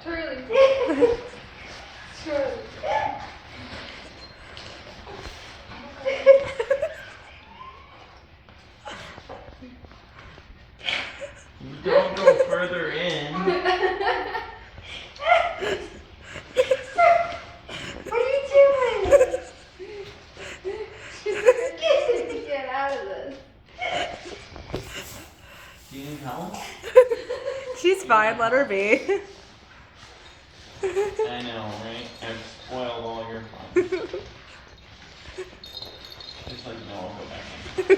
Charlie. Charlie. Don't go further in. What are you doing? She's scared to get out of this. Do you need help? She's fine, let her be. I know, right? I've spoiled all your fun. Just like, no, I'll go back in.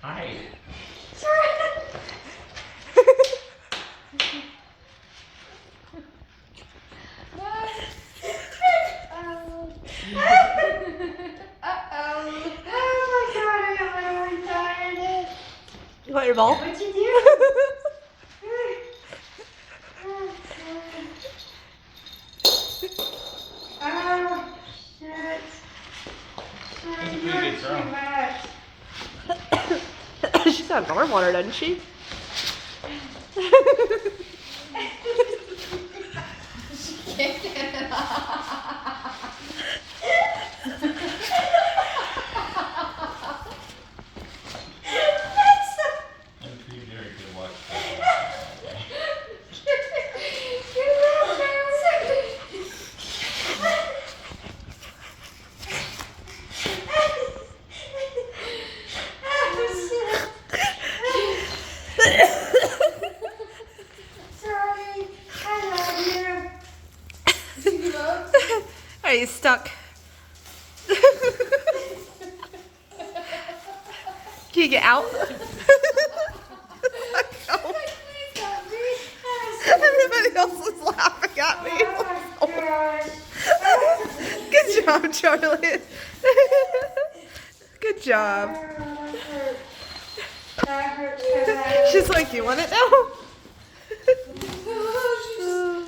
Hi. You want your ball? What'd you do? Oh, shit. That's a pretty good throw. She's got arm on her, doesn't she? She can't get it off. I'm pretty very good watch. Sorry, I love you. Did you give up? Are you stuck? Can you get out? Everybody else is laughing at me. Good job, Charlie. Good job. She's like, you want it now?